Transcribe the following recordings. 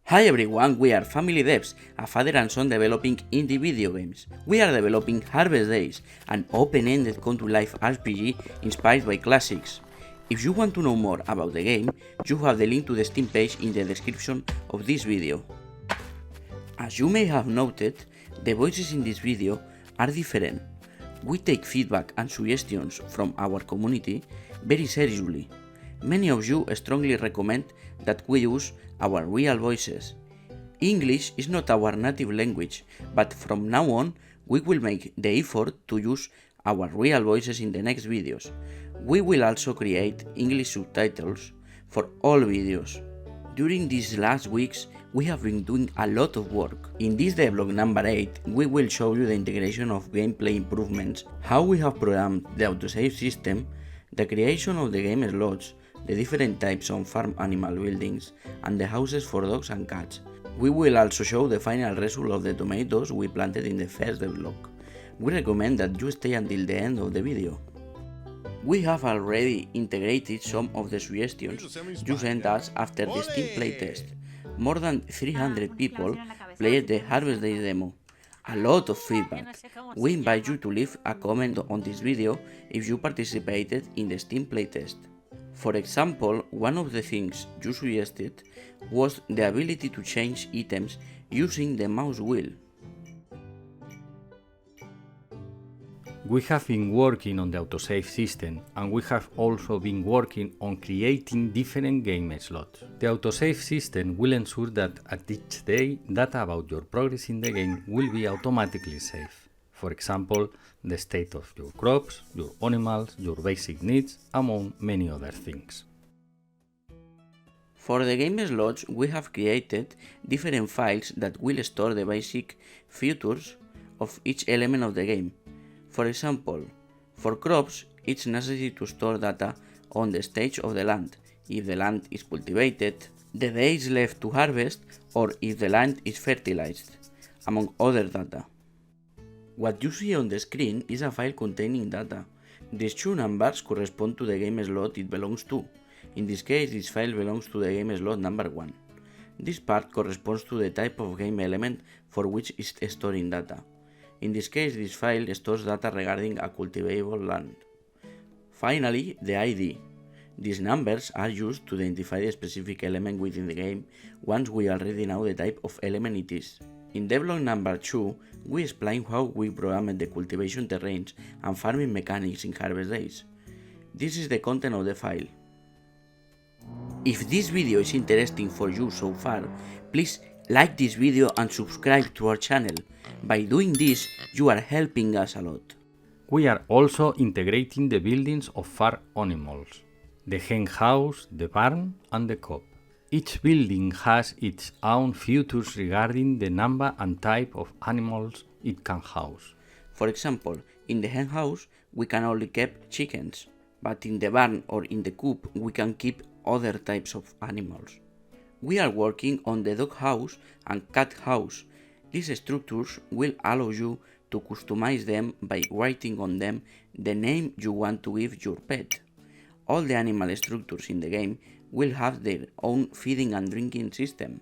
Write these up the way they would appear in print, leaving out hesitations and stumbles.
Hi everyone, we are Family Devs, a father and son developing indie video games. We are developing Harvest Days, an open-ended come-to-life RPG inspired by classics. If you want to know more about the game, you have the link to the Steam page in the description of this video. As you may have noted, the voices in this video are different. We take feedback and suggestions from our community very seriously. Many of you strongly recommend that we use our real voices. English is not our native language, but from now on we will make the effort to use our real voices in the next videos. We will also create English subtitles for all videos. During these last weeks, we have been doing a lot of work. In this devlog number 8, we will show you the integration of gameplay improvements, how we have programmed the autosave system, the creation of the game slots, the different types of farm animal buildings, and the houses for dogs and cats. We will also show the final result of the tomatoes we planted in the first devlog. We recommend that you stay until the end of the video. We have already integrated some of the suggestions you sent us after the Steam playtest. More than 300 people played the Harvest Days demo. A lot of feedback. We invite you to leave a comment on this video if you participated in the Steam playtest. For example, one of the things you suggested was the ability to change items using the mouse wheel. We have been working on the autosave system, and we have also been working on creating different game slots. The autosave system will ensure that at each day, data about your progress in the game will be automatically saved. For example, the state of your crops, your animals, your basic needs, among many other things. For the game slots, we have created different files that will store the basic features of each element of the game. For example, for crops, it's necessary to store data on the stage of the land, if the land is cultivated, the days left to harvest, or if the land is fertilized, among other data. What you see on the screen is a file containing data. These two numbers correspond to the game slot it belongs to. In this case, this file belongs to the game slot number 1. This part corresponds to the type of game element for which it's storing data. In this case, this file stores data regarding a cultivable land. Finally, the ID. These numbers are used to identify the specific element within the game once we already know the type of element it is. In devlog number 2, we explain how we programmed the cultivation terrains and farming mechanics in Harvest Days. This is the content of the file. If this video is interesting for you so far, please like this video and subscribe to our channel. By doing this, you are helping us a lot. We are also integrating the buildings of farm animals, the hen house, the barn, and the coop. Each building has its own features regarding the number and type of animals it can house. For example, in the hen house, we can only keep chickens, but in the barn or in the coop, we can keep other types of animals. We are working on the dog house and cat house. These structures will allow you to customize them by writing on them the name you want to give your pet. All the animal structures in the game will have their own feeding and drinking system,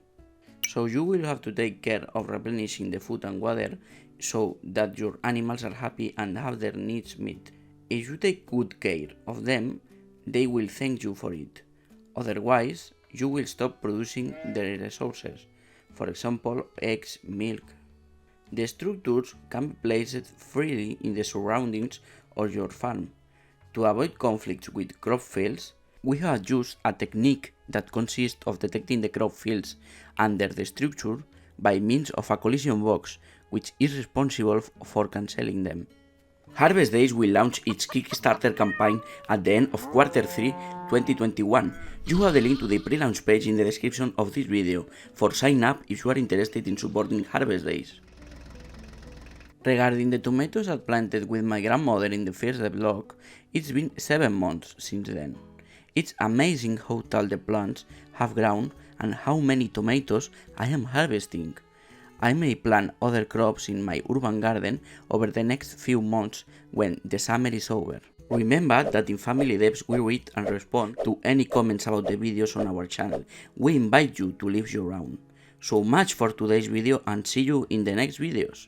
so you will have to take care of replenishing the food and water so that your animals are happy and have their needs met. If you take good care of them, they will thank you for it. Otherwise, you will stop producing their resources, for example, eggs, milk. The structures can be placed freely in the surroundings of your farm. To avoid conflicts with crop fields, we have used a technique that consists of detecting the crop fields under the structure by means of a collision box, which is responsible for cancelling them. Harvest Days will launch its Kickstarter campaign at the end of Q3 2021. You have the link to the pre-launch page in the description of this video for sign up if you are interested in supporting Harvest Days. Regarding the tomatoes I planted with my grandmother in the first devlog, it's been 7 months since then. It's amazing how tall the plants have grown and how many tomatoes I am harvesting. I may plant other crops in my urban garden over the next few months when the summer is over. Remember that in Family Devs we read and respond to any comments about the videos on our channel. We invite you to leave your own. So much for today's video and see you in the next videos.